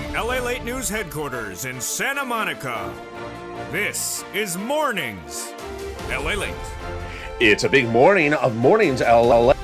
From LALATE News Headquarters in Santa Monica, this is Mornings LALATE. It's a big morning of Mornings LALATE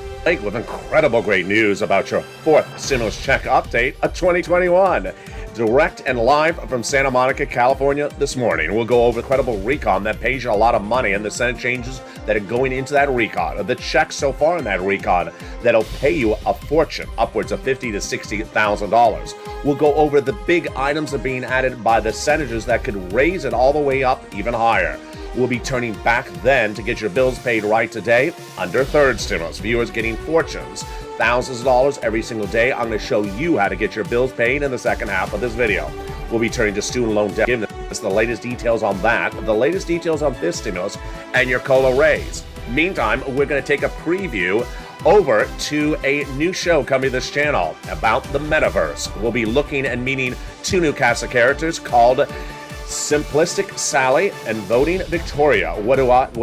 with incredible great news about your fourth stimulus check update of 2021. Direct and live from Santa Monica, California this morning. We'll go over incredible recon that pays you a lot of money and the Senate changes that are going into that recon. The checks so far in that recon that'll pay you a fortune, upwards of $50,000 to $60,000. We'll go over the big items that are being added by the senators that could raise it all the way up even higher. We'll be turning back then to get your bills paid right today under third stimulus. Viewers getting fortunes, thousands of dollars every single day. I'm going to show you how to get your bills paid in the second half of this video. We'll be turning to student loan debt forgiveness, the latest details on that, the latest details on this stimulus, and your COLA raise. Meantime, we're going to take a preview over to a new show coming to this channel about the metaverse. We'll be looking and meeting two new cast of characters called Simplistic Sally and Voting Victoria. What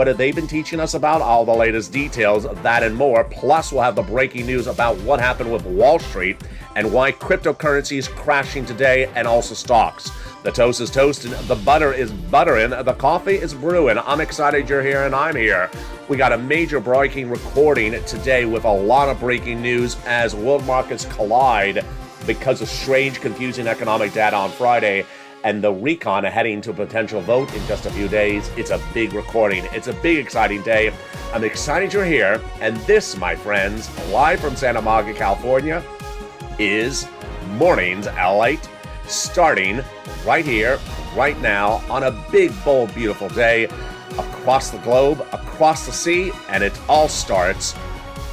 have they been teaching us about? All the latest details of that and more. Plus, we'll have the breaking news about what happened with Wall Street and why cryptocurrency is crashing today, and also stocks. The toast is toasting, the butter is buttering, the coffee is brewing. I'm excited you're here and I'm here. We got a major breaking recording today with a lot of breaking news as world markets collide because of strange, confusing economic data on Friday. And the recon heading to a potential vote in just a few days. It's a big recording. It's a big, exciting day. I'm excited you're here. And this, my friends, live from Santa Monica, California, is Mornings LALATE, starting right here, right now, on a big, bold, beautiful day across the globe, across the sea, and it all starts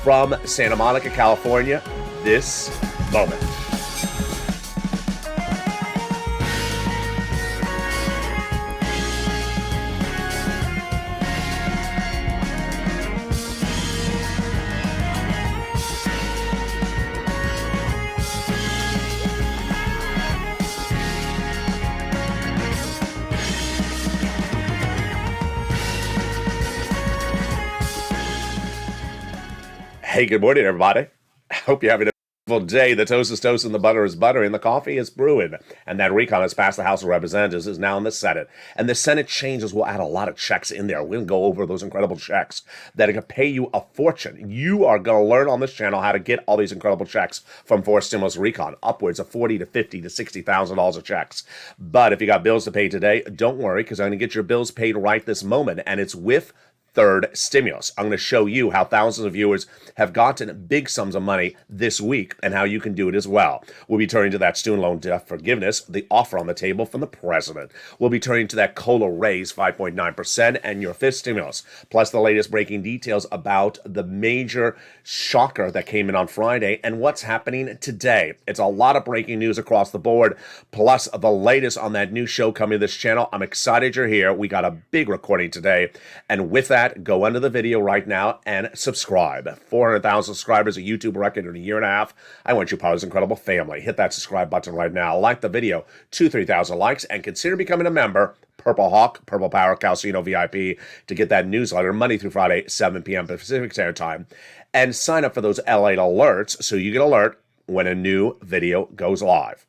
from Santa Monica, California, this moment. Hey, good morning, everybody. I hope you're having a beautiful day. The toast is toast and the butter is butter and the coffee is brewing. And that recon has passed the House of Representatives, is now in the Senate. And the Senate changes will add a lot of checks in there. We're going to go over those incredible checks that are going to pay you a fortune. You are going to learn on this channel how to get all these incredible checks from fourth stimulus recon, upwards of $40,000 to $50,000 to $60,000 of checks. But if you got bills to pay today, don't worry, because I'm going to get your bills paid right this moment. And it's with third stimulus. I'm going to show you how thousands of viewers have gotten big sums of money this week and how you can do it as well. We'll be turning to that student loan debt forgiveness, the offer on the table from the president. We'll be turning to that COLA raise, 5.9%, and your fifth stimulus, plus the latest breaking details about the major shocker that came in on Friday and what's happening today. It's a lot of breaking news across the board, plus the latest on that new show coming to this channel. I'm excited you're here. We got a big recording today, and with that, go under the video right now and subscribe. 400,000 subscribers, a YouTube record in a year and a half. I want you part of this incredible family. Hit that subscribe button right now. Like the video, 2,000-3,000 likes, and consider becoming a member. Purple Hawk, Purple Power, Calcino VIP, to get that newsletter Monday through Friday, 7 p.m. Pacific Standard Time. And sign up for those LALATE alerts so you get alert when a new video goes live.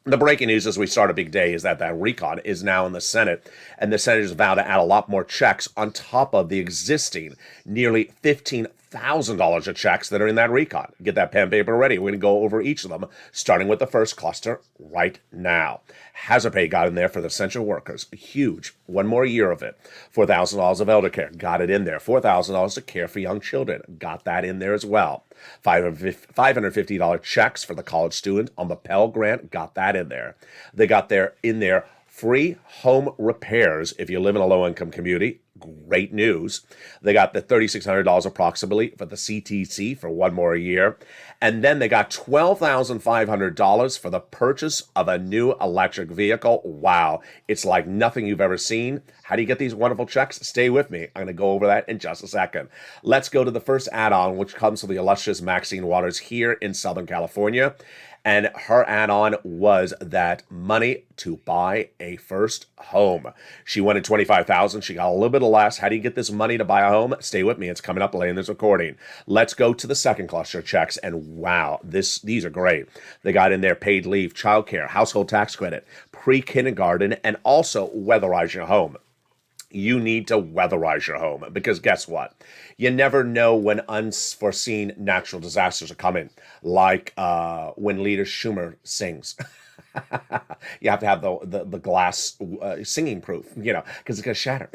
The breaking news as we start a big day is that recon is now in the Senate, and the senators vow to add a lot more checks on top of the existing nearly $15,000 of checks that are in that recon. Get that pen and paper ready. We're going to go over each of them, starting with the first cluster right now. Hazard pay got in there for the essential workers. Huge. One more year of it. $4,000 of elder care. Got it in there. $4,000 to care for young children. Got that in there as well. $550 checks for the college student on the Pell Grant. Got that in there. They got in there free home repairs if you live in a low-income community. Great news. They got the $3,600 approximately for the CTC for one more year. And then they got $12,500 for the purchase of a new electric vehicle. Wow. It's like nothing you've ever seen. How do you get these wonderful checks? Stay with me. I'm going to go over that in just a second. Let's go to the first add-on, which comes from the illustrious Maxine Waters here in Southern California. And her add-on was that money to buy a first home. She wanted $25,000. She got a little bit Nevertheless, how do you get this money to buy a home? Stay with me. It's coming up later in this recording. Let's go to the second cluster of checks. And wow, these are great. They got in there paid leave, childcare, household tax credit, pre-kindergarten, and also weatherize your home. You need to weatherize your home because guess what? You never know when unforeseen natural disasters are coming, like when Leader Schumer sings. You have to have the glass singing proof, because it's going to shatter.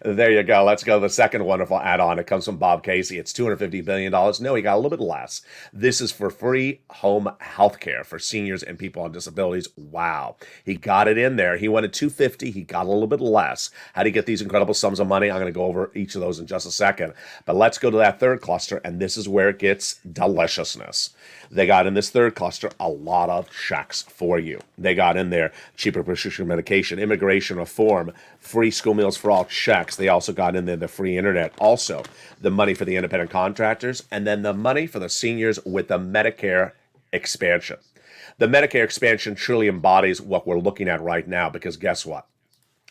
There you go. Let's go to the second wonderful add-on. It comes from Bob Casey. It's $250 billion. No, he got a little bit less. This is for free home health care for seniors and people on disabilities. Wow. He got it in there. He wanted $250. He got a little bit less. How do you get these incredible sums of money? I'm going to go over each of those in just a second. But let's go to that third cluster, and this is where it gets deliciousness. They got in this third cluster a lot of checks for you. They got in there cheaper prescription medication, immigration reform, free school meals for all checks. They also got in there the free internet, also the money for the independent contractors, and then the money for the seniors with the Medicare expansion. The Medicare expansion truly embodies what we're looking at right now because guess what?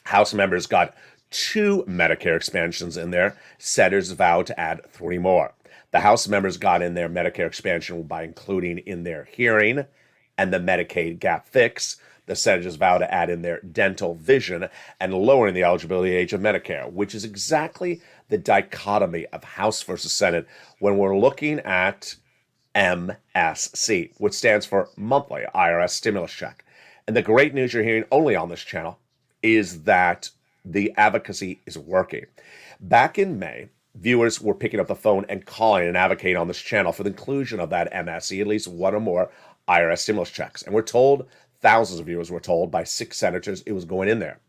House members got 2 Medicare expansions in there. Senators vowed to add 3 more. The House members got in their Medicare expansion by including in their hearing and the Medicaid gap fix. The senators vow to add in their dental vision and lowering the eligibility age of Medicare, which is exactly the dichotomy of House versus Senate when we're looking at MSC, which stands for Monthly IRS Stimulus Check. And the great news you're hearing only on this channel is that the advocacy is working. Back in May, viewers were picking up the phone and calling and advocating on this channel for the inclusion of that MSC, at least one or more IRS stimulus checks. And we're told, thousands of viewers were told by 6 senators it was going in there.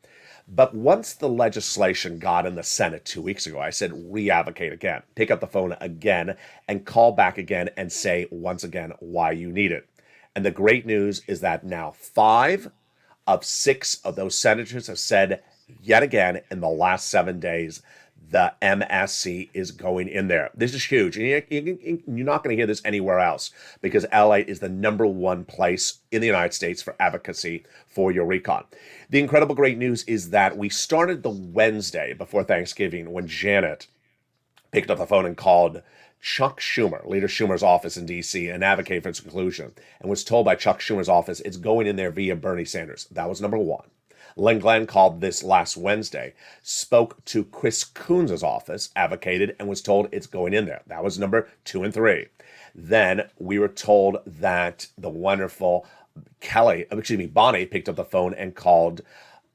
But once the legislation got in the Senate 2 weeks ago, I said, re-advocate again, pick up the phone again and call back again and say once again why you need it. And the great news is that now 5 of 6 of those senators have said yet again in the last 7 days, the MSC is going in there. This is huge. And you're not going to hear this anywhere else because LALATE is the #1 place in the United States for advocacy for your recon. The incredible great news is that we started the Wednesday before Thanksgiving when Janet picked up the phone and called Chuck Schumer, Leader Schumer's office in D.C., and advocated for its inclusion and was told by Chuck Schumer's office it's going in there via Bernie Sanders. That was #1. Len Glenn called this last Wednesday, spoke to Chris Coons' office, advocated, and was told it's going in there. That was number 2 and 3. Then we were told that the wonderful Bonnie picked up the phone and called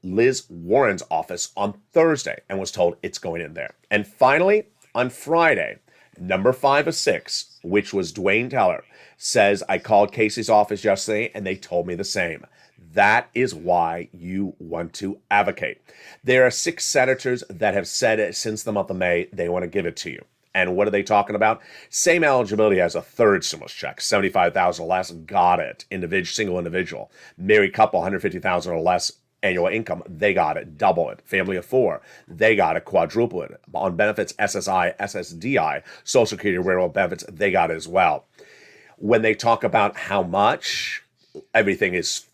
Liz Warren's office on Thursday and was told it's going in there. And finally, on Friday, number 5 of 6, which was Dwayne Teller, says, I called Casey's office yesterday and they told me the same. That is why you want to advocate. There are 6 senators that have said it since the month of May they want to give it to you. And what are they talking about? Same eligibility as a third stimulus check, $75,000 or less, got it. Single individual. Married couple, $150,000 or less annual income, they got it. Double it. Family of 4, they got it. Quadruple it. On benefits, SSI, SSDI, Social Security, railroad benefits, they got it as well. When they talk about how much, everything is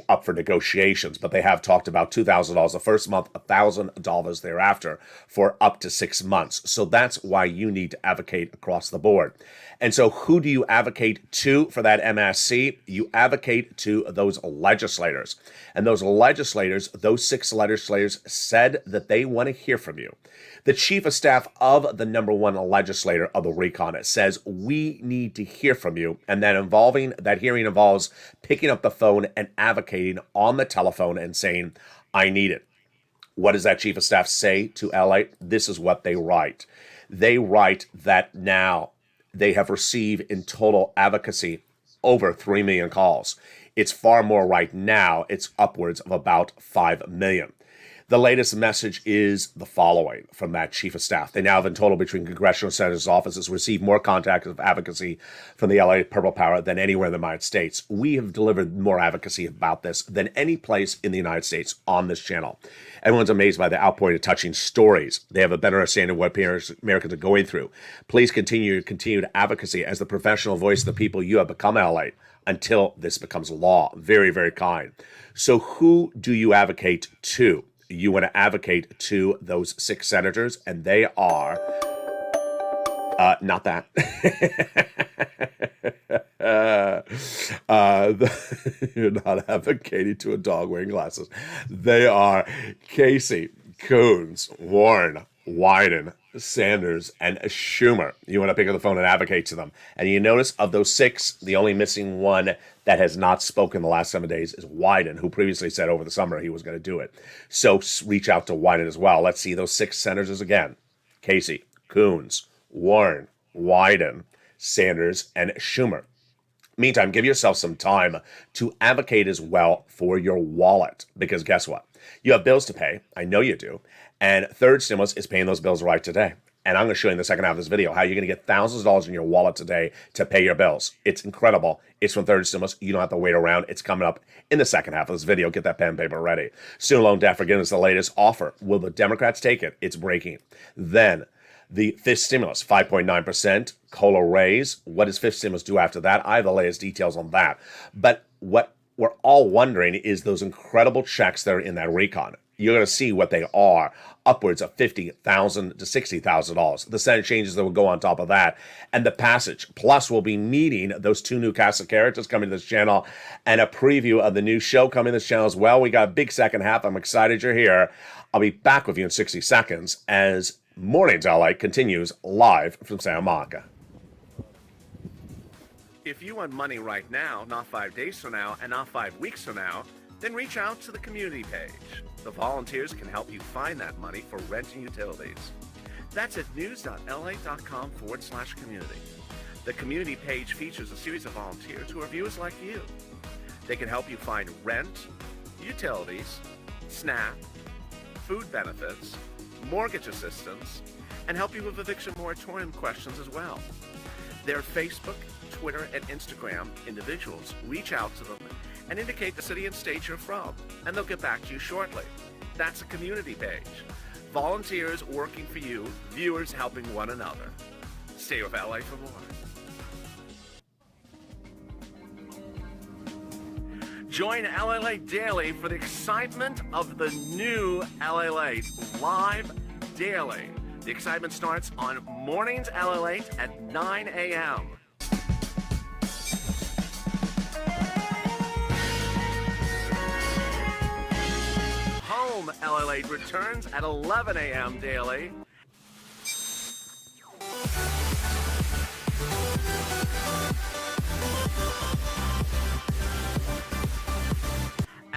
up for negotiations, but they have talked about $2,000 the first month, $1,000 thereafter for up to 6 months. So that's why you need to advocate across the board. And so who do you advocate to for that MSC? You advocate to those legislators. And those legislators, those 6 legislators said that they want to hear from you. The chief of staff of the #1 legislator of the recon says, we need to hear from you. And that hearing involves picking up the phone and advocating on the telephone and saying, I need it. What does that chief of staff say to LA? This is what they write. They write that now they have received in total advocacy over 3 million calls. It's far more right now. It's upwards of about 5 million. The latest message is the following from that chief of staff. They now have in total between congressional senators' offices received more contacts of advocacy from the LA Purple Power than anywhere in the United States. We have delivered more advocacy about this than any place in the United States on this channel. Everyone's amazed by the outpouring of touching stories. They have a better understanding of what Americans are going through. Please continue to advocacy as the professional voice of the people you have become, LA, until this becomes law. Very, very kind. So who do you advocate to? you want to advocate to those 6 senators, and they are not that. You're not advocating to a dog wearing glasses. They are Casey, Coons, Warren, Wyden, Sanders, and Schumer. You want to pick up the phone and advocate to them. And you notice of those 6, the only missing one that has not spoken the last 7 days is Wyden, who previously said over the summer he was going to do it. So reach out to Wyden as well. Let's see those 6 senators again. Casey, Coons, Warren, Wyden, Sanders, and Schumer. Meantime, give yourself some time to advocate as well for your wallet, because guess what? You have bills to pay. I know you do. And third stimulus is paying those bills right today. And I'm going to show you in the second half of this video how you're going to get thousands of dollars in your wallet today to pay your bills. It's incredible. It's from third stimulus. You don't have to wait around. It's coming up in the second half of this video. Get that pen and paper ready. Student loan debt forgiveness, the latest offer. Will the Democrats take it? It's breaking. Then the fifth stimulus, 5.9%, COLA raise. What does fifth stimulus do after that? I have the latest details on that. But what we're all wondering is those incredible checks that are in that recon. You're going to see what they are, upwards of $50,000 to $60,000. The Senate changes that will go on top of that, and the passage. Plus, we'll be meeting those 2 new cast of characters coming to this channel, and a preview of the new show coming to this channel as well. We got a big second half. I'm excited you're here. I'll be back with you in 60 seconds as Mornings LA continues live from Santa Monica. If you want money right now, not 5 days from now, and not 5 weeks from now, then reach out to the community page. The volunteers can help you find that money for rent and utilities. That's at news.la.com/community. The community page features a series of volunteers who are viewers like you. They can help you find rent, utilities, SNAP, food benefits, mortgage assistance, and help you with eviction moratorium questions as well. Their Facebook, Twitter, and Instagram individuals reach out to them and indicate the city and state you're from, and they'll get back to you shortly. That's a community page. Volunteers working for you, viewers helping one another. Stay with LA for more. Join LALATE Daily for the excitement of the new LALATE live daily. The excitement starts on Mornings LALATE at 9 a.m. Home LALATE returns at 11 a.m. daily.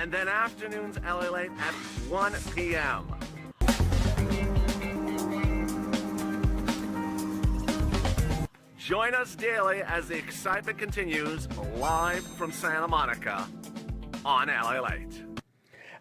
And then afternoons LALATE at 1 p.m. Join us daily as the excitement continues live from Santa Monica on LALATE.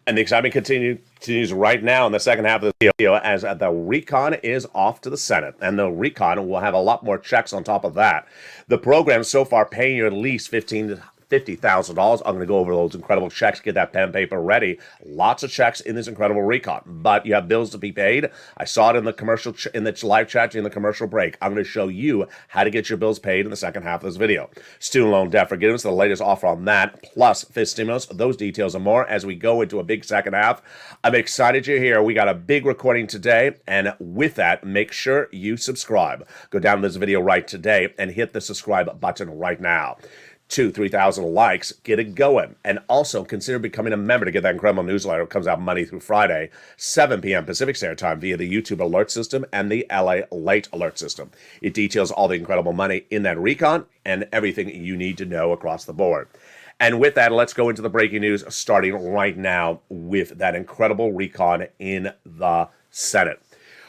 And the excitement continues right now in the second half of the video as the recon is off to the Senate. And the recon will have a lot more checks on top of that. The program so far paying you at least $50,000. I'm going to go over those incredible checks, get that pen and paper ready. Lots of checks in this incredible recon, but you have bills to be paid. I saw it in the commercial, in the live chat in the commercial break. I'm going to show you how to get your bills paid in the second half of this video. Student loan debt forgiveness, the latest offer on that, plus fifth stimulus, those details and more as we go into a big second half. I'm excited you're here. We got a big recording today, and with that, make sure you subscribe. Go down to this video right today and hit the subscribe button right now. 2,000-3,000 likes, get it going. And also consider becoming a member to get that incredible newsletter. It comes out Monday through Friday, 7 p.m. Pacific Standard Time via the YouTube alert system and the LALATE alert system. It details all the incredible money in that recon and everything you need to know across the board. And with that, let's go into the breaking news starting right now with that incredible recon in the Senate.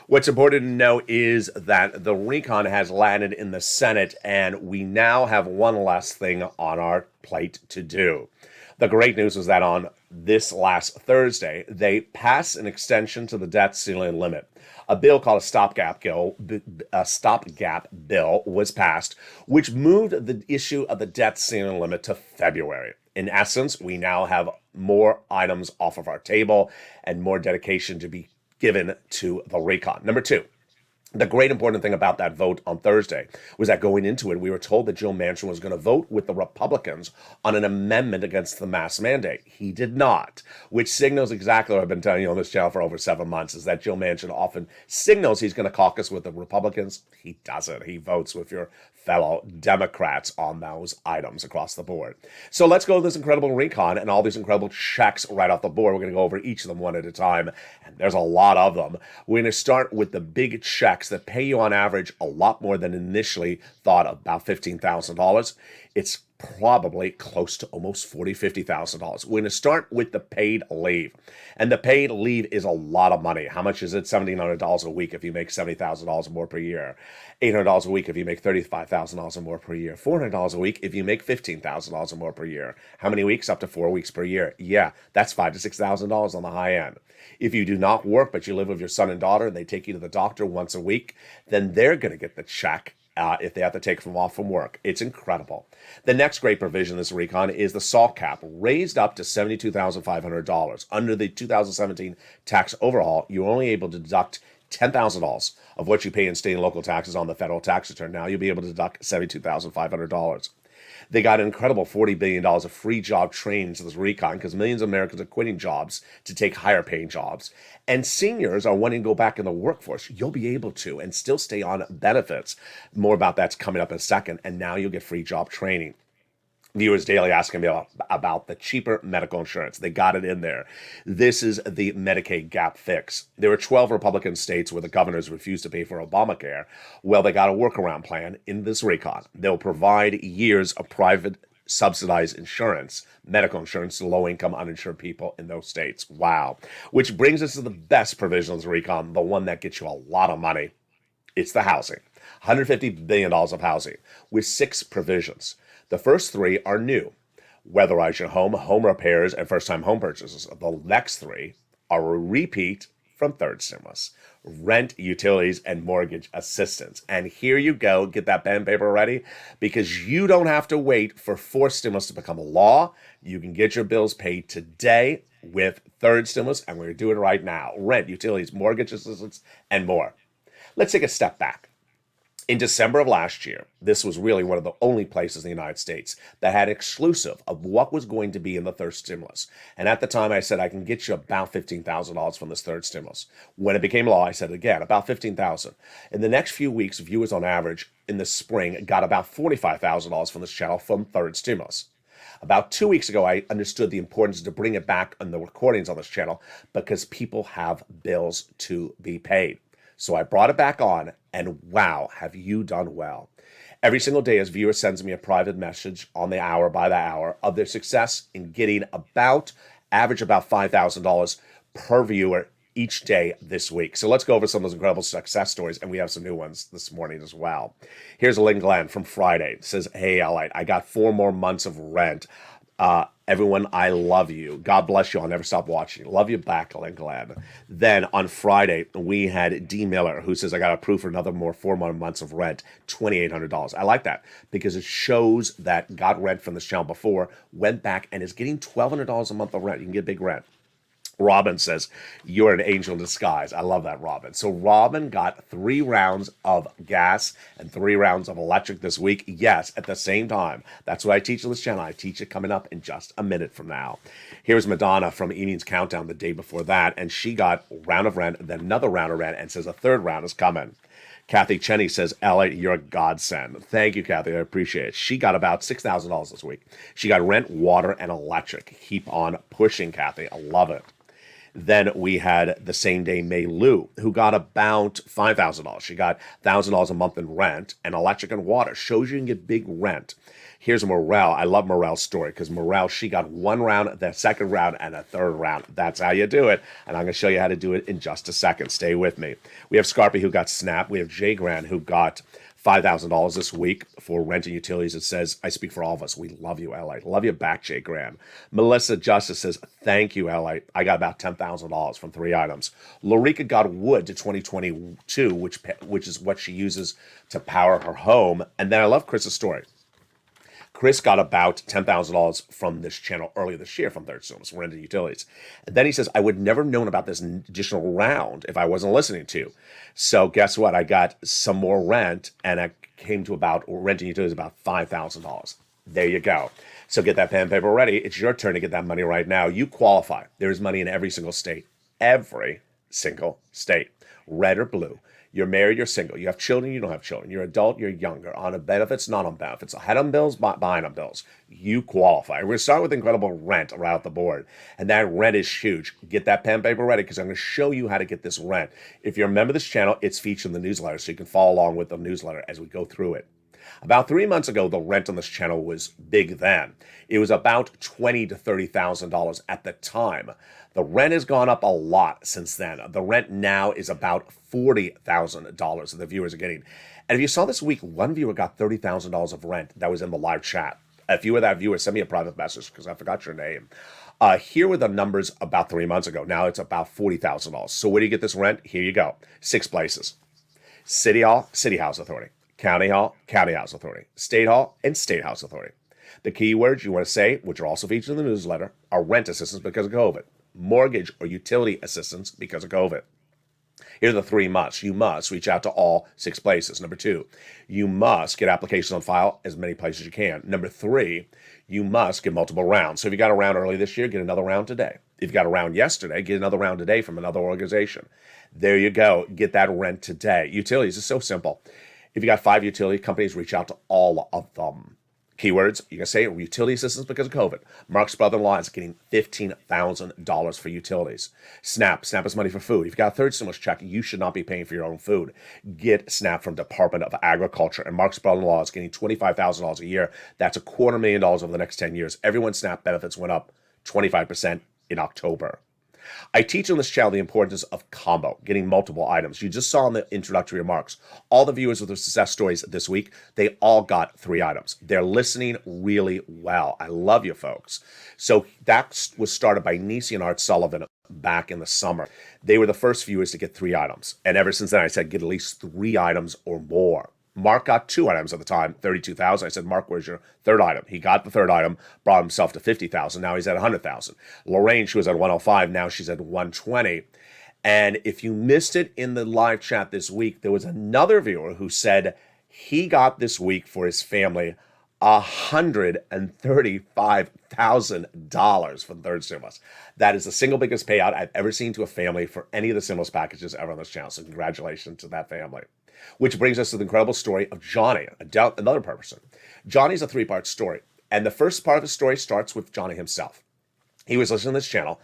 What's important to know is that the recon has landed in the Senate, and we now have one last thing on our plate to do. The great news is that on this last Thursday, they passed an extension to the debt ceiling limit. A bill called a stopgap bill was passed, which moved the issue of the debt ceiling limit to February. In essence, we now have more items off of our table and more dedication to be given to the recon. Number two, The great important thing about that vote on Thursday was that going into it, we were told that Joe Manchin was going to vote with the Republicans on an amendment against the mask mandate. He did not, which signals exactly what I've been telling you on this channel for over 7 months, is that Joe Manchin often signals he's going to caucus with the Republicans. He doesn't. He votes with your fellow Democrats on those items across the board. So let's go to this incredible recon and all these incredible checks right off the board. We're going to go over each of them one at a time, and there's a lot of them. We're going to start with the big checks that pay you on average a lot more than initially thought, about $15,000. It's probably close to almost $40,000, $50,000. We're going to start with the paid leave. And the paid leave is a lot of money. How much is it? $1,700 a week if you make $70,000 or more per year. $800 a week if you make $35,000 or more per year. $400 a week if you make $15,000 or more per year. How many weeks? Up to 4 weeks per year. Yeah, that's $5,000 to $6,000 on the high end. If you do not work, but you live with your son and daughter, and they take you to the doctor once a week, then they're going to get the check if they have to take off from work. It's incredible. The next great provision in this recon is the SALT cap, raised up to $72,500. Under the 2017 tax overhaul, you're only able to deduct $10,000 of what you pay in state and local taxes on the federal tax return. Now you'll be able to deduct $72,500. They got an incredible $40 billion of free job training to this recon because millions of Americans are quitting jobs to take higher paying jobs. And seniors are wanting to go back in the workforce. You'll be able to and still stay on benefits. More about that's coming up in a second. And now you'll get free job training. Viewers daily asking me about the cheaper medical insurance. They got it in there. This is the Medicaid gap fix. There were 12 Republican states where the governors refused to pay for Obamacare. Well, they got a workaround plan in this recon. They'll provide years of private subsidized insurance, medical insurance to low-income uninsured people in those states. Wow. Which brings us to the best provision of this recon, the one that gets you a lot of money. It's the housing. $150 billion of housing with 6 provisions. The first 3 are new. Weatherize your home, home repairs, and first-time home purchases. The next 3 are a repeat from third stimulus. Rent, utilities, and mortgage assistance. And here you go. Get that pen and paper ready because you don't have to wait for fourth stimulus to become a law. You can get your bills paid today with third stimulus, and we're going to do it right now. Rent, utilities, mortgage assistance, and more. Let's take a step back. In December of last year, this was really one of the only places in the United States that had exclusive of what was going to be in the third stimulus. And at the time, I said, I can get you about $15,000 from this third stimulus. When it became law, I said, again, about $15,000. In the next few weeks, viewers on average in the spring got about $45,000 from this channel from third stimulus. About 2 weeks ago, I understood the importance to bring it back on the recordings on this channel because people have bills to be paid. So I brought it back on, and wow, have you done well. Every single day, as viewer sends me a private message on the hour by the hour of their success in getting average about $5,000 per viewer each day this week. So let's go over some of those incredible success stories, and we have some new ones this morning as well. Here's Lynn Glenn from Friday. It says, hey, LALATE, I got 4 more months of rent. Everyone, I love you. God bless you. I'll never stop watching. Love you back, Lynn Glenn. Then on Friday, we had D. Miller, who says, I got approved for another 4 more months of rent, $2,800. I like that because it shows that got rent from this channel before, went back, and is getting $1,200 a month of rent. You can get big rent. Robin says, you're an angel in disguise. I love that, Robin. So Robin got 3 rounds of gas and 3 rounds of electric this week. Yes, at the same time. That's what I teach on this channel. I teach it coming up in just a minute from now. Here's Madonna from Evening's Countdown the day before that, and she got a round of rent, then another round of rent, and says a 3rd round is coming. Kathy Cheney says, LALATE, you're a godsend. Thank you, Kathy. I appreciate it. She got about $6,000 this week. She got rent, water, and electric. Keep on pushing, Kathy. I love it. Then we had the same day May Lou, who got about $5,000. She got $1,000 a month in rent and electric and water. Shows you can get big rent. Here's Morel. I love Morel's story because Morel, she got 1 round, the 2nd round, and a 3rd round. That's how you do it. And I'm going to show you how to do it in just a second. Stay with me. We have Scarpy who got SNAP. We have Jay Grant who got $5,000 this week for rent and utilities. It says, I speak for all of us. We love you, LALATE. Love you back, Jay Graham. Melissa Justice says, thank you, LALATE. I got about $10,000 from 3 items. Lorica got wood to 2022, which is what she uses to power her home. And then I love Chris's story. Chris got about $10,000 from this channel earlier this year from Third Source, rent and utilities. And then he says, I would never have known about this additional round if I wasn't listening to you. So guess what? I got some more rent, and I came to about rent and utilities about $5,000. There you go. So get that pen and paper ready. It's your turn to get that money right now. You qualify. There's money in every single state. Every single state. Red or blue. You're married, you're single, you have children, you don't have children, you're adult, you're younger, on benefits, not on benefits, ahead on bills, behind on bills. You qualify. We're going to start with incredible rent right off the board. And that rent is huge. Get that pen and paper ready because I'm going to show you how to get this rent. If you're a member of this channel, it's featured in the newsletter, so you can follow along with the newsletter as we go through it. About 3 months ago, the rent on this channel was big then. It was about $20,000 to $30,000 at the time. The rent has gone up a lot since then. The rent now is about $40,000 that the viewers are getting. And if you saw this week, one viewer got $30,000 of rent that was in the live chat. If you were that viewer, send me a private message because I forgot your name. Here were the numbers about 3 months ago. Now it's about $40,000. So where do you get this rent? Here you go. 6 places. City Hall, City House Authority. County Hall, County House Authority. State Hall, and State House Authority. The keywords you want to say, which are also featured in the newsletter, are rent assistance because of COVID, mortgage or utility assistance because of COVID. Here are the 3 musts. You must reach out to all 6 places. Number 2, you must get applications on file as many places as you can. Number 3, you must get multiple rounds. So if you got a round early this year, get another round today. If you got a round yesterday, get another round today from another organization. There you go. Get that rent today. Utilities is so simple. If you got 5 utility companies, reach out to all of them. Keywords, you can say utility assistance because of COVID. Mark's brother-in-law is getting $15,000 for utilities. SNAP is money for food. If you got a third stimulus check, you should not be paying for your own food. Get SNAP from Department of Agriculture. And Mark's brother-in-law is getting $25,000 a year. That's $250,000 over the next 10 years. Everyone's SNAP benefits went up 25% in October. I teach on this channel the importance of combo, getting multiple items. You just saw in the introductory remarks, all the viewers with their success stories this week, they all got 3 items. They're listening really well. I love you folks. So that was started by Nisi and Art Sullivan back in the summer. They were the first viewers to get 3 items. And ever since then, I said, get at least 3 items or more. Mark got 2 items at the time, $32,000. I said, Mark, where's your 3rd item? He got the 3rd item, brought himself to $50,000. Now he's at $100,000. Lorraine, she was at $105. Now she's at $120. And if you missed it in the live chat this week, there was another viewer who said he got this week for his family $135,000 from third stimulus. That is the single biggest payout I've ever seen to a family for any of the stimulus packages ever on this channel. So congratulations to that family. Which brings us to the incredible story of Johnny, another person. Johnny's a 3-part story. And the first part of the story starts with Johnny himself. He was listening to this channel,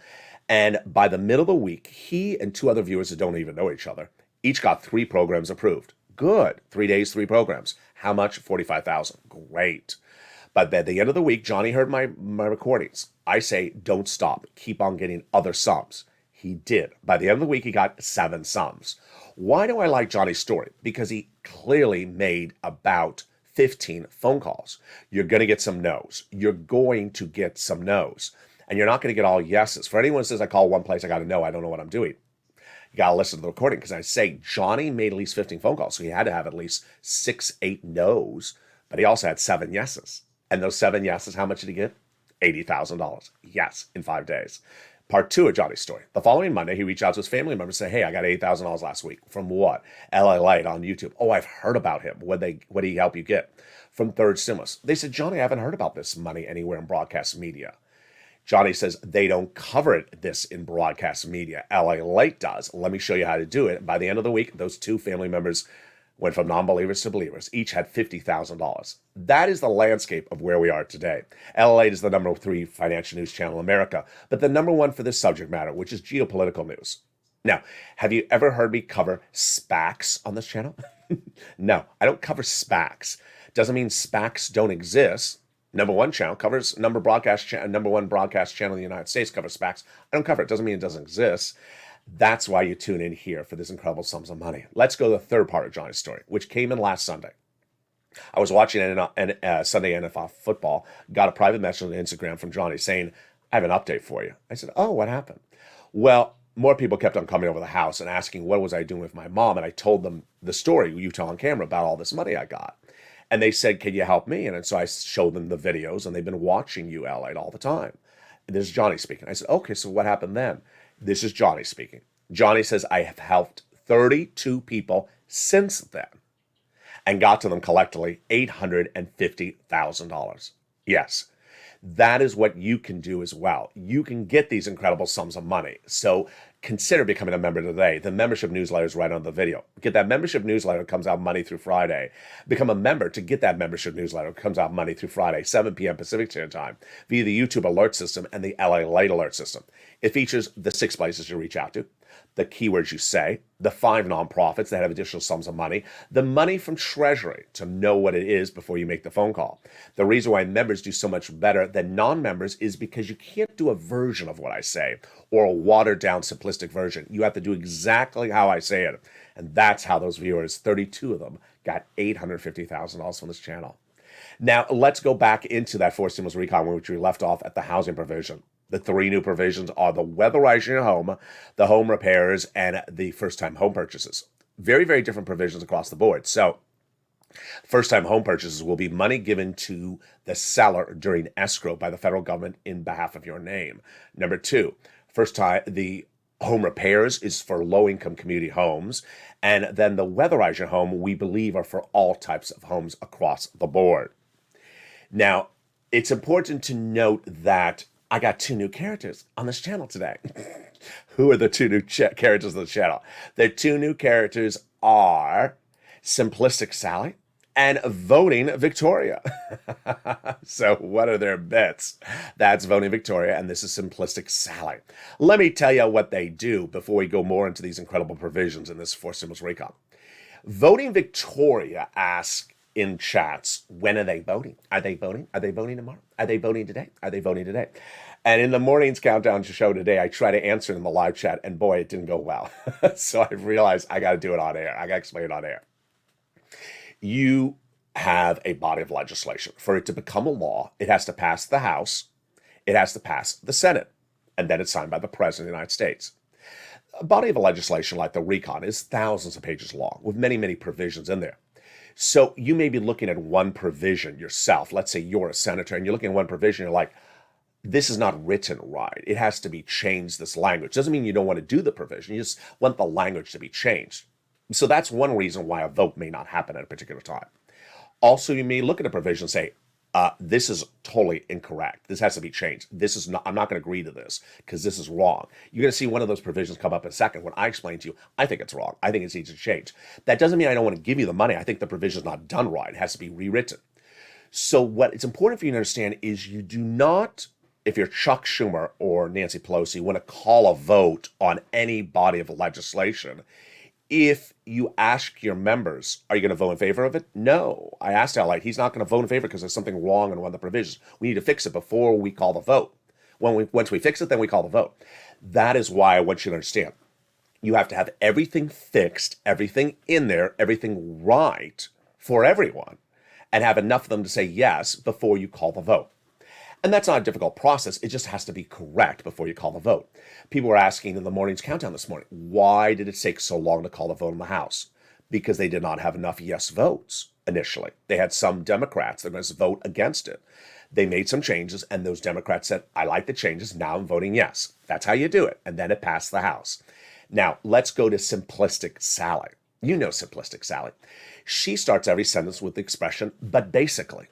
and by the middle of the week, he and 2 other viewers that don't even know each other each got 3 programs approved. Good. 3 days, 3 programs. How much? $45,000. Great. But at the end of the week, Johnny heard my recordings. I say, don't stop. Keep on getting other sums. He did. By the end of the week, he got 7 sums. Why do I like Johnny's story? Because he clearly made about 15 phone calls. You're going to get some no's. You're going to get some no's. And you're not going to get all yeses. For anyone who says, I call one place, I got to know, I don't know what I'm doing. You got to listen to the recording because I say Johnny made at least 15 phone calls. So he had to have at least 6, 8 no's. But he also had 7 yeses. And those 7 yeses, how much did he get? $80,000. Yes, in 5 days. Part 2 of Johnny's story. The following Monday, he reached out to his family members and said, hey, I got $8,000 last week. From what? LALATE on YouTube. Oh, I've heard about him. What did he help you get? From third stimulus. They said, Johnny, I haven't heard about this money anywhere in broadcast media. Johnny says, they don't cover this in broadcast media. LALATE does. Let me show you how to do it. By the end of the week, those 2 family members went from non-believers to believers. Each had $50,000. That is the landscape of where we are today. LALATE is the number 3 financial news channel in America, but the number 1 for this subject matter, which is geopolitical news. Now, have you ever heard me cover SPACs on this channel? No, I don't cover SPACs. Doesn't mean SPACs don't exist. Number 1 channel covers number 1 broadcast channel in the United States covers SPACs. I don't cover it. Doesn't mean it doesn't exist. That's why you tune in here for this incredible sums of money. Let's go to the 3rd part of Johnny's story, which came in last Sunday. I was watching Sunday NFL football, got a private message on Instagram from Johnny saying, I have an update for you. I said, oh, what happened? Well, more people kept on coming over the house and asking what was I doing with my mom, and I told them the story you tell on camera about all this money I got. And they said, can you help me? And so I showed them the videos, and they've been watching you, LALATE, all the time. And this is Johnny speaking. I said, okay, so what happened then? This is Johnny speaking. Johnny says, I have helped 32 people since then and got to them collectively $850,000. Yes, that is what you can do as well. You can get these incredible sums of money. So consider becoming a member today. The membership newsletter is right on the video. Get that membership newsletter. It comes out Monday through Friday. Become a member to get that membership newsletter. It comes out Monday through Friday, 7 p.m. Pacific Standard Time, via the YouTube alert system and the LALATE alert system. It features the 6 places you reach out to, the keywords you say, the 5 nonprofits that have additional sums of money, the money from Treasury to know what it is before you make the phone call. The reason why members do so much better than non-members is because you can't do a version of what I say or a watered-down simplistic version. You have to do exactly how I say it. And that's how those viewers, 32 of them, got $850,000 from this channel. Now, let's go back into that 4 stimulus recon, which we left off at the housing provision. The 3 new provisions are the weatherizing your home, the home repairs, and the first-time home purchases. Very, very different provisions across the board. So, first-time home purchases will be money given to the seller during escrow by the federal government in behalf of your name. Number 2, the home repairs is for low-income community homes. And then the weatherize your home, we believe, are for all types of homes across the board. Now, it's important to note that I got 2 new characters on this channel today. Who are the 2 new characters on the channel? The 2 new characters are Simplistic Sally and Voting Victoria. So what are their bets? That's Voting Victoria, and this is Simplistic Sally. Let me tell you what they do before we go more into these incredible provisions in this 4 stimulus recon. Voting Victoria asks in chats, when are they voting? Are they voting? Are they voting tomorrow? Are they voting today? Are they voting today? And in the morning's countdown show today, I try to answer in the live chat, and boy, it didn't go well. So I realized I got to do it on air. I got to explain it on air. You have a body of legislation. For it to become a law, it has to pass the House, it has to pass the Senate, and then it's signed by the President of the United States. A body of legislation like the recon is thousands of pages long, with many, many provisions in there. So you may be looking at one provision yourself. Let's say you're a senator and you're looking at one provision, you're like, this is not written right. It has to be changed, this language. Doesn't mean you don't want to do the provision. You just want the language to be changed. So that's one reason why a vote may not happen at a particular time. Also, you may look at a provision and say, this is totally incorrect. This has to be changed. This is not, I'm not going to agree to this because this is wrong. You're going to see one of those provisions come up in a second. When I explain to you, I think it's wrong. I think it needs to change. That doesn't mean I don't want to give you the money. I think the provision is not done right. It has to be rewritten. So what it's important for you to understand is you do not, if you're Chuck Schumer or Nancy Pelosi, want to call a vote on any body of legislation. If you ask your members, are you going to vote in favor of it? No. I asked LALATE, he's not going to vote in favor because there's something wrong in one of the provisions. We need to fix it before we call the vote. Once we fix it, then we call the vote. That is why I want you to understand. You have to have everything fixed, everything in there, everything right for everyone, and have enough of them to say yes before you call the vote. And that's not a difficult process. It just has to be correct before you call the vote. People were asking in the morning's countdown this morning, why did it take so long to call the vote in the House? Because they did not have enough yes votes initially. They had some Democrats that were going to vote against it. They made some changes, and those Democrats said, I like the changes, now I'm voting yes. That's how you do it. And then it passed the House. Now, let's go to Simplistic Sally. You know Simplistic Sally. She starts every sentence with the expression, but basically.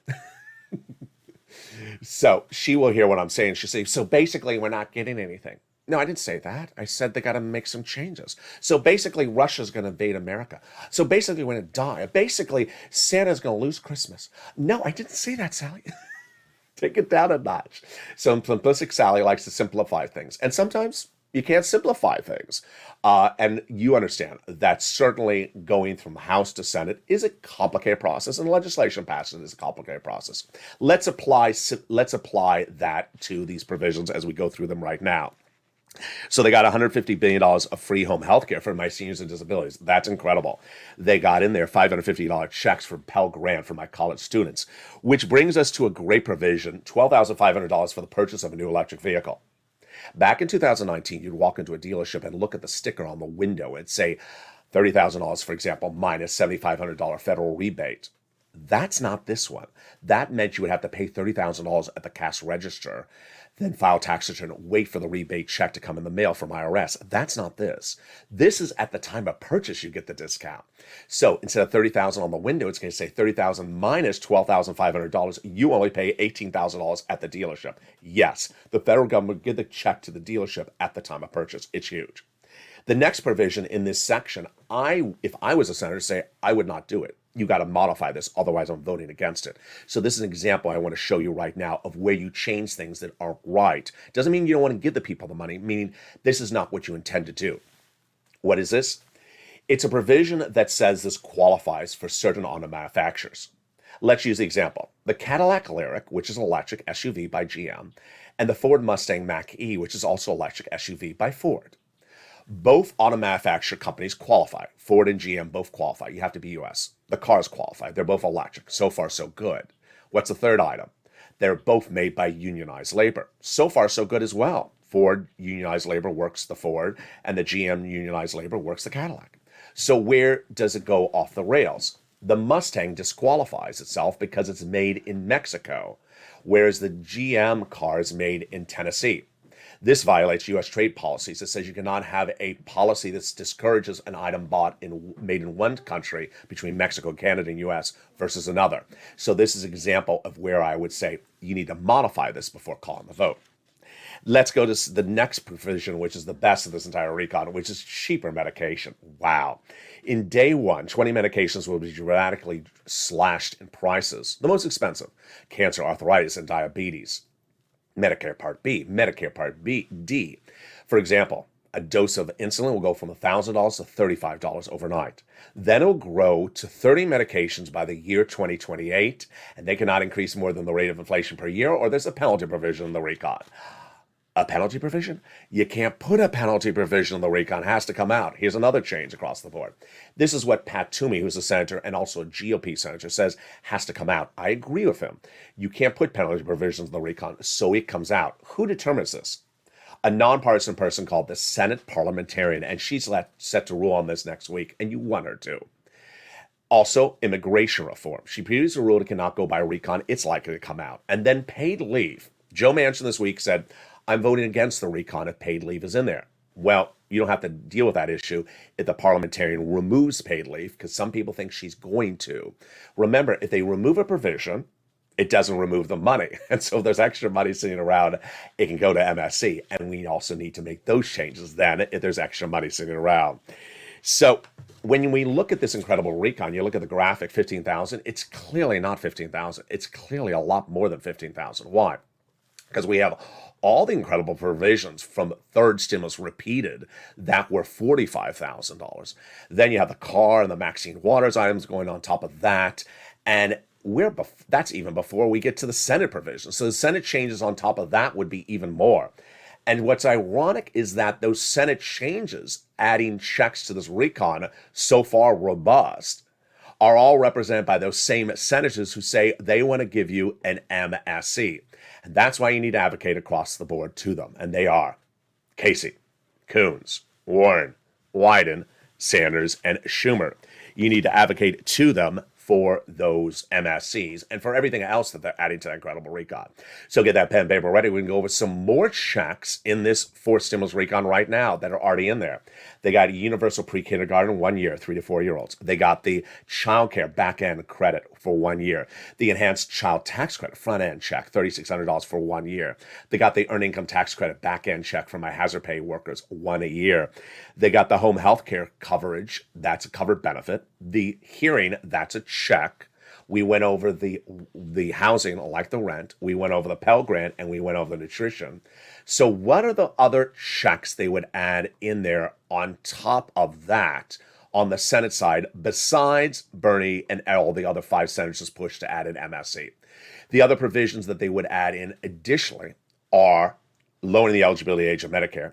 So she will hear what I'm saying. She'll say, so basically we're not getting anything. No, I didn't say that. I said they got to make some changes. So basically Russia's going to invade America. So basically we're going to die. Basically Santa's going to lose Christmas. No, I didn't say that, Sally. Take it down a notch. So Simplistic Sally likes to simplify things. And sometimes you can't simplify things. And you understand that certainly going from House to Senate is a complicated process, and legislation passing is a complicated process. Let's apply that to these provisions as we go through them right now. So they got $150 billion of free home health care for my seniors and disabilities. That's incredible. They got in there $550 checks for Pell Grant for my college students, which brings us to a great provision, $12,500 for the purchase of a new electric vehicle. Back in 2019, you'd walk into a dealership and look at the sticker on the window and say $30,000, for example, minus $7,500 federal rebate. That's not this one. That meant you would have to pay $30,000 at the cash register, then file tax return, wait for the rebate check to come in the mail from IRS. That's not this. This is at the time of purchase you get the discount. So instead of $30,000 on the window, it's going to say $30,000 minus $12,500. You only pay $18,000 at the dealership. Yes, the federal government will give the check to the dealership at the time of purchase. It's huge. The next provision in this section, if I was a senator, say I would not do it. You got to modify this, otherwise I'm voting against it. So this is an example I want to show you right now of where you change things that aren't right. Doesn't mean you don't want to give the people the money, meaning this is not what you intend to do. What is this? It's a provision that says this qualifies for certain auto manufacturers. Let's use the example. The Cadillac Lyriq, which is an electric SUV by GM, and the Ford Mustang Mach-E, which is also electric SUV by Ford. Both auto manufacturer companies qualify. Ford and GM both qualify. You have to be US. The cars qualify. They're both electric. So far, so good. What's the third item? They're both made by unionized labor. So far, so good as well. Ford unionized labor works the Ford, and the GM unionized labor works the Cadillac. So where does it go off the rails? The Mustang disqualifies itself because it's made in Mexico, whereas the GM car is made in Tennessee. This violates U.S. trade policies. It says you cannot have a policy that discourages an item made in one country between Mexico, Canada, and U.S. versus another. So this is an example of where I would say you need to modify this before calling the vote. Let's go to the next provision, which is the best of this entire recon, which is cheaper medication. Wow. In day one, 20 medications will be dramatically slashed in prices. The most expensive, cancer, arthritis, and diabetes. Medicare Part B, Medicare Part D. For example, a dose of insulin will go from $1,000 to $35 overnight. Then it will grow to 30 medications by the year 2028, and they cannot increase more than the rate of inflation per year, or there's a penalty provision in the recon. A penalty provision? You can't put a penalty provision in the recon. It has to come out. Here's another change across the board. This is what Pat Toomey, who's a senator and also a GOP senator, says has to come out. I agree with him. You can't put penalty provisions in the recon, so it comes out. Who determines this? A nonpartisan person called the Senate parliamentarian, and she's set to rule on this next week, and you want her to. Also, immigration reform. She previously ruled it cannot go by recon. It's likely to come out. And then paid leave. Joe Manchin this week said, I'm voting against the recon if paid leave is in there. Well, you don't have to deal with that issue if the parliamentarian removes paid leave, because some people think she's going to. Remember, if they remove a provision, it doesn't remove the money. And so if there's extra money sitting around, it can go to MSC. And we also need to make those changes then if there's extra money sitting around. So when we look at this incredible recon, you look at the graphic, 15,000, it's clearly not 15,000. It's clearly a lot more than 15,000. Why? Because we have all the incredible provisions from third stimulus repeated that were $45,000. Then you have the car and the Maxine Waters items going on top of that. And that's even before we get to the Senate provision. So the Senate changes on top of that would be even more. And what's ironic is that those Senate changes, adding checks to this recon, so far robust, are all represented by those same senators who say they want to give you an MSC. And that's why you need to advocate across the board to them. And they are Casey, Coons, Warren, Wyden, Sanders, and Schumer. You need to advocate to them for those MSCs and for everything else that they're adding to that incredible recon. So get that pen and paper ready. We can go over some more checks in this fourth stimulus recon right now that are already in there. They got universal pre-kindergarten 1 year, 3 to 4 year olds. They got the child care back-end credit for 1 year. The enhanced child tax credit front-end check, $3,600 for 1 year. They got the earned income tax credit back-end check for my hazard pay workers, 1 a year. They got the home health care coverage. That's a covered benefit. The hearing, that's a check. We went over the housing, like the rent. We went over the Pell Grant, and we went over the nutrition. So what are the other checks they would add in there on top of that on the Senate side, besides Bernie and all the other 5 senators pushed to add an MSC? The other provisions that they would add in additionally are lowering the eligibility age of Medicare,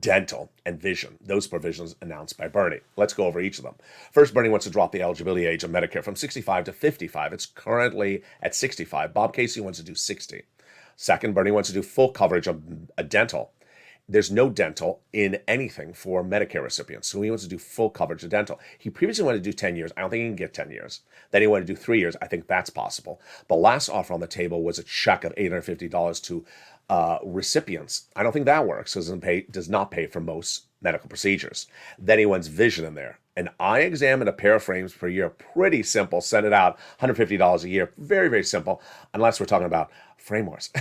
dental, and vision. Those provisions announced by Bernie. Let's go over each of them. First, Bernie wants to drop the eligibility age of Medicare from 65 to 55. It's currently at 65. Bob Casey wants to do 60. Second, Bernie wants to do full coverage of a dental there's no dental in anything for Medicare recipients. So he wants to do full coverage of dental. He previously wanted to do 10 years. I don't think he can get 10 years. Then he wanted to do 3 years. I think that's possible. The last offer on the table was a check of $850 to recipients. I don't think that works because it does not pay for most medical procedures. Then he wants vision in there. And I examined a pair of frames per year. Pretty simple. Send it out. $150 a year. Very, very simple. Unless we're talking about frame wars.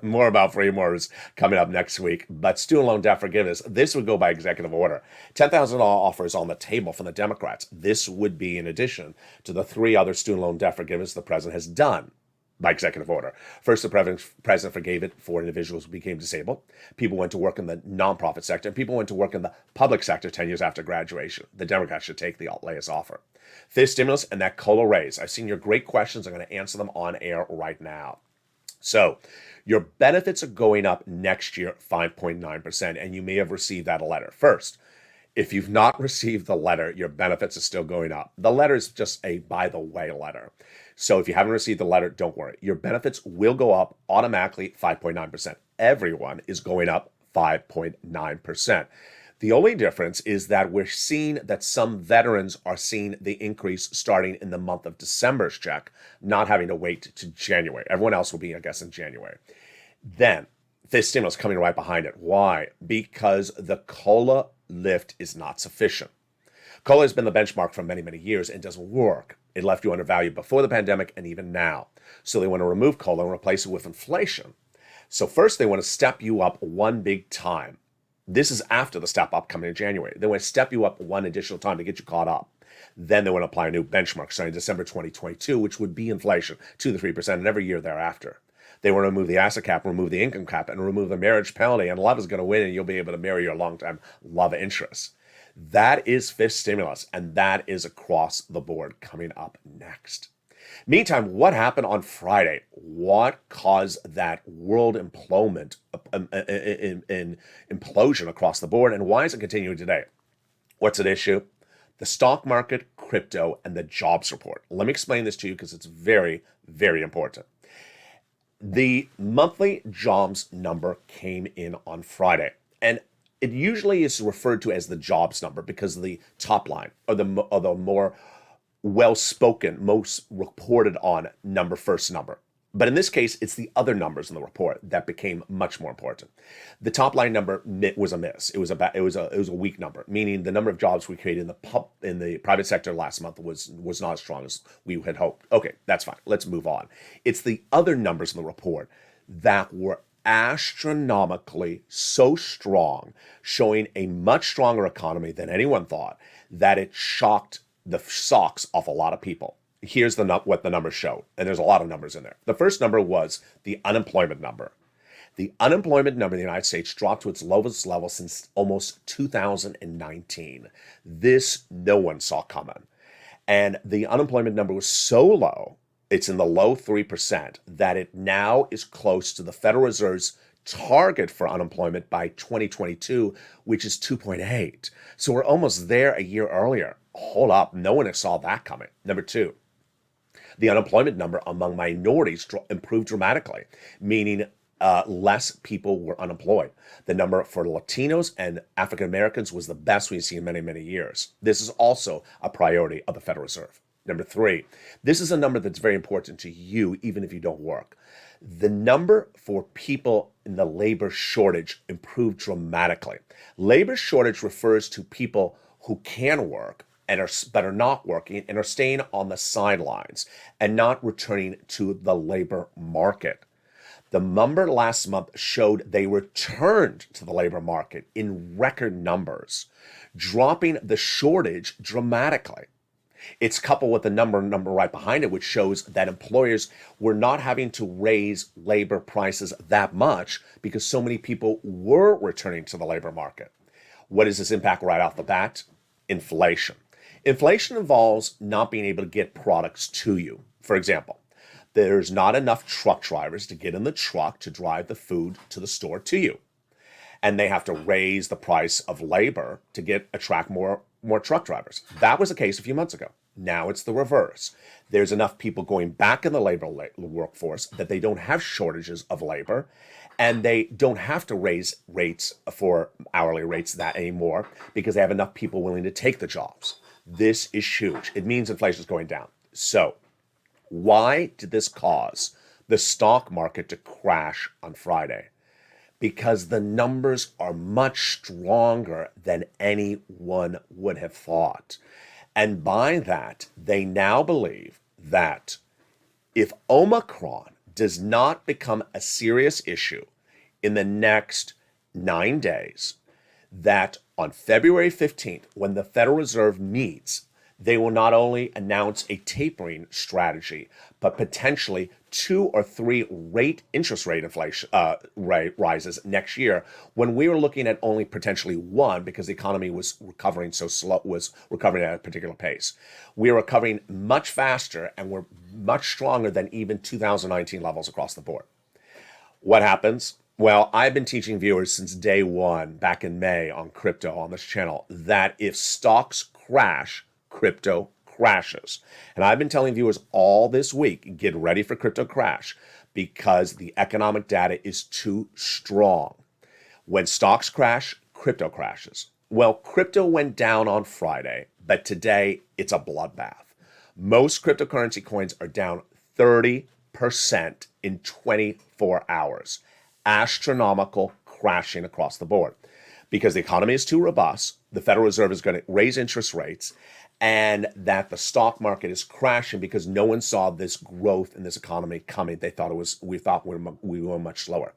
More about frame wars coming up next week. But student loan debt forgiveness, this would go by executive order. $10,000 offers on the table from the Democrats. This would be in addition to the 3 other student loan debt forgiveness the president has done by executive order. First, the president forgave it for individuals who became disabled. People went to work in the nonprofit sector, and people went to work in the public sector 10 years after graduation. The Democrats should take the latest offer. Fifth stimulus and that COLA raise. I've seen your great questions. I'm going to answer them on air right now. So, your benefits are going up next year 5.9%, and you may have received that letter. First, if you've not received the letter, your benefits are still going up. The letter is just a by-the-way letter. So if you haven't received the letter, don't worry. Your benefits will go up automatically 5.9%. Everyone is going up 5.9%. The only difference is that we're seeing that some veterans are seeing the increase starting in the month of December's check, not having to wait to January. Everyone else will be, I guess, in January. Then, this stimulus coming right behind it. Why? Because the COLA lift is not sufficient. COLA has been the benchmark for many, many years and doesn't work. It left you undervalued before the pandemic and even now. So they want to remove COLA and replace it with inflation. So first they want to step you up one big time. This is after the step up coming in January. They want to step you up one additional time to get you caught up. Then they want to apply a new benchmark starting December 2022, which would be inflation, 2 to 3%, and every year thereafter. They want to remove the asset cap, remove the income cap, and remove the marriage penalty, and love is going to win, and you'll be able to marry your longtime love interest. That is fifth stimulus, and that is across the board coming up next. Meantime, what happened on Friday? What caused that world implosion across the board, and why is it continuing today? What's at issue? The stock market, crypto, and the jobs report. Let me explain this to you because it's very, very important. The monthly jobs number came in on Friday, and it usually is referred to as the jobs number because of the top line or the more well-spoken, most reported on first number. But in this case, it's the other numbers in the report that became much more important. The top line number was a miss. It was a weak number, meaning the number of jobs we created in the private sector last month was not as strong as we had hoped. Okay, that's fine. Let's move on. It's the other numbers in the report that were astronomically so strong, showing a much stronger economy than anyone thought, that it shocked the socks off a lot of people. Here's what the numbers show, and there's a lot of numbers in there. The first number was the unemployment number. The unemployment number in the United States dropped to its lowest level since almost 2019. This no one saw coming. And the unemployment number was so low, it's in the low 3%, that it now is close to the Federal Reserve's target for unemployment by 2022, which is 2.8. So we're almost there a year earlier. Hold up, no one saw that coming. Number two, the unemployment number among minorities improved dramatically, meaning less people were unemployed. The number for Latinos and African Americans was the best we've seen in many, many years. This is also a priority of the Federal Reserve. Number three, this is a number that's very important to you, even if you don't work. The number for people in the labor shortage improved dramatically. Labor shortage refers to people who can work but are not working and are staying on the sidelines and not returning to the labor market. The number last month showed they returned to the labor market in record numbers, dropping the shortage dramatically. It's coupled with the number right behind it, which shows that employers were not having to raise labor prices that much because so many people were returning to the labor market. What does this impact right off the bat? Inflation. Inflation involves not being able to get products to you. For example, there's not enough truck drivers to get in the truck to drive the food to the store to you. And they have to raise the price of labor to attract more truck drivers. That was the case a few months ago. Now it's the reverse. There's enough people going back in the labor workforce that they don't have shortages of labor, and they don't have to raise rates for hourly rates that anymore because they have enough people willing to take the jobs. This is huge. It means inflation is going down. So why did this cause the stock market to crash on Friday? Because the numbers are much stronger than anyone would have thought. And by that, they now believe that if Omicron does not become a serious issue in the next 9 days, that on February 15th, when the Federal Reserve meets, they will not only announce a tapering strategy, but potentially 2 or 3 interest rate inflation rises next year, when we were looking at only potentially 1 because the economy was recovering so slow, was recovering at a particular pace. We are recovering much faster, and we're much stronger than even 2019 levels across the board. What happens? Well, I've been teaching viewers since day one, back in May, on crypto on this channel, that if stocks crash, crypto crashes. And I've been telling viewers all this week, get ready for crypto crash, because the economic data is too strong. When stocks crash, crypto crashes. Well, crypto went down on Friday, but today it's a bloodbath. Most cryptocurrency coins are down 30% in 24 hours. Astronomical crashing across the board. Because the economy is too robust, the Federal Reserve is going to raise interest rates, and that the stock market is crashing because no one saw this growth in this economy coming. We thought we were much slower.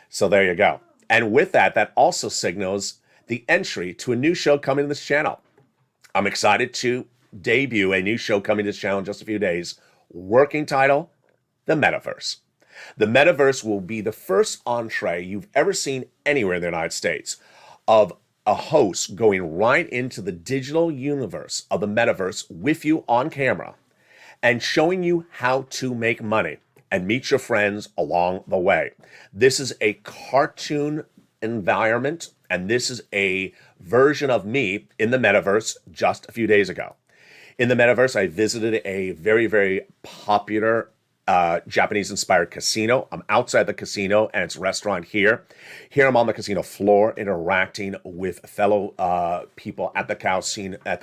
So there you go. And with that, that also signals the entry to a new show coming to this channel. I'm excited to debut a new show coming to this channel in just a few days. Working title, The Metaverse. The Metaverse will be the first entree you've ever seen anywhere in the United States of a host going right into the digital universe of the Metaverse with you on camera and showing you how to make money and meet your friends along the way. This is a cartoon environment, and this is a version of me in the Metaverse just a few days ago. In the Metaverse, I visited a very, very popular Japanese-inspired casino. I'm outside the casino and its restaurant here. Here I'm on the casino floor interacting with fellow people at the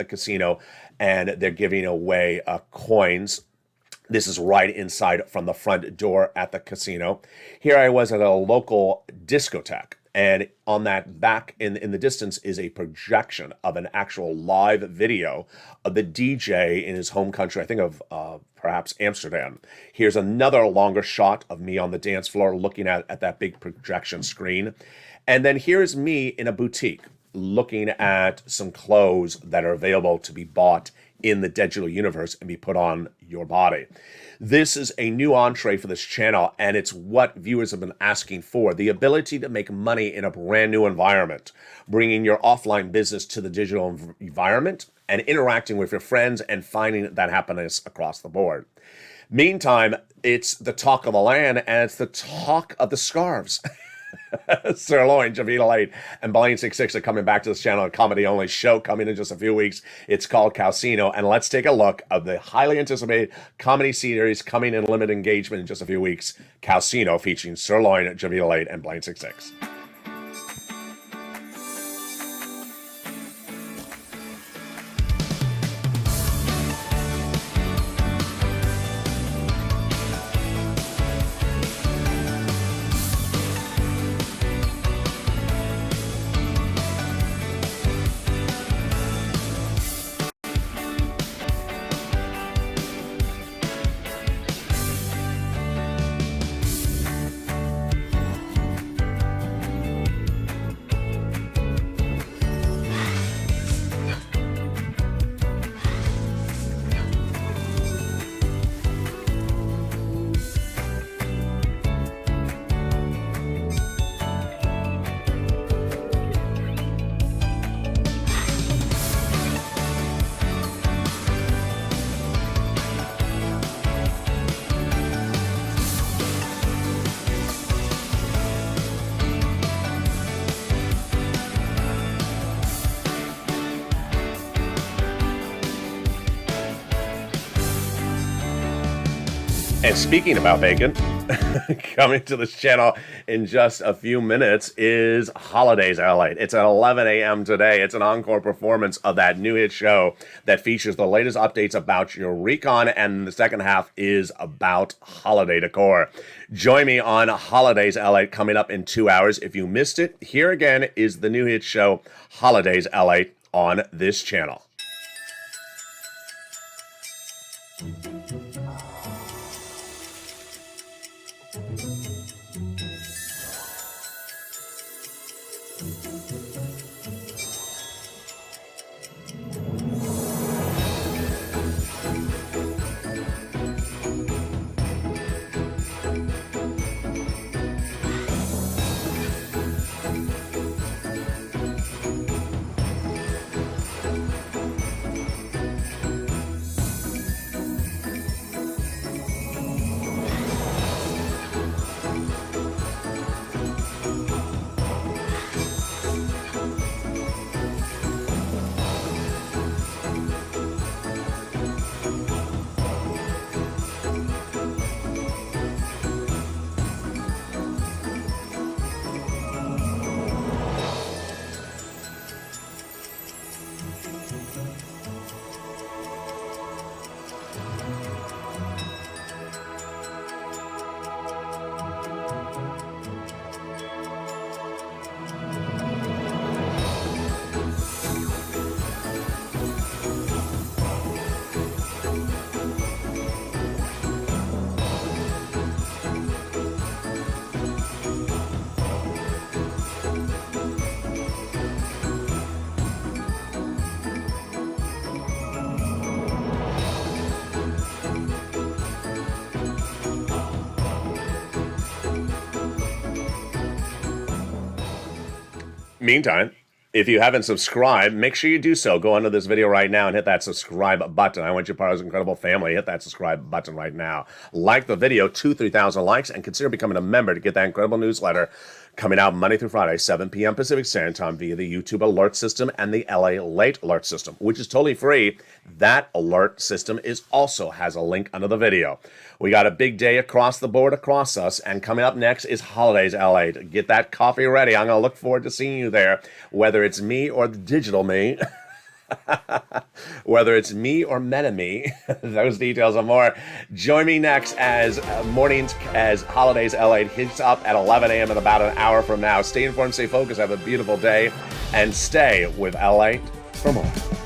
casino, and they're giving away coins. This is right inside from the front door at the casino. Here I was at a local discotheque, and on that back in the distance is a projection of an actual live video of the DJ in his home country, I think of perhaps Amsterdam. Here's another longer shot of me on the dance floor looking at that big projection screen. And then here's me in a boutique looking at some clothes that are available to be bought in the digital universe and be put on your body. This is a new entree for this channel, and it's what viewers have been asking for, the ability to make money in a brand new environment, bringing your offline business to the digital environment and interacting with your friends and finding that happiness across the board. Meantime, it's the talk of the land, and it's the talk of the scarves. Sirloin, LALATE, and Blaine66 are coming back to this channel, a comedy-only show coming in just a few weeks. It's called Calcino, and let's take a look of the highly anticipated comedy series coming in limited engagement in just a few weeks, Calcino, featuring Sirloin, LALATE, and Blaine66. Speaking about bacon, coming to this channel in just a few minutes is Holidays LALATE. It's at 11 a.m. today. It's an encore performance of that new hit show that features the latest updates about your recon, and the second half is about holiday decor. Join me on Holidays LALATE coming up in 2 hours. If you missed it, here again is the new hit show Holidays LALATE on this channel. Meantime, if you haven't subscribed, make sure you do so. Go under this video right now and hit that subscribe button. I want you part of this incredible family. Hit that subscribe button right now. Like the video, 3,000 likes, and consider becoming a member to get that incredible newsletter coming out Monday through Friday, 7 p.m. Pacific Standard Time via the YouTube alert system and the LALATE alert system, which is totally free. That alert system also has a link under the video. We got a big day across the board across us, and coming up next is Holidays LALATE. Get that coffee ready. I'm going to look forward to seeing you there, whether it's me or the digital me. Whether it's me or meta me, those details and more. Join me next as Holidays LALATE hits up at 11 a.m. in about an hour from now. Stay informed, stay focused, have a beautiful day, and stay with LALATE for more.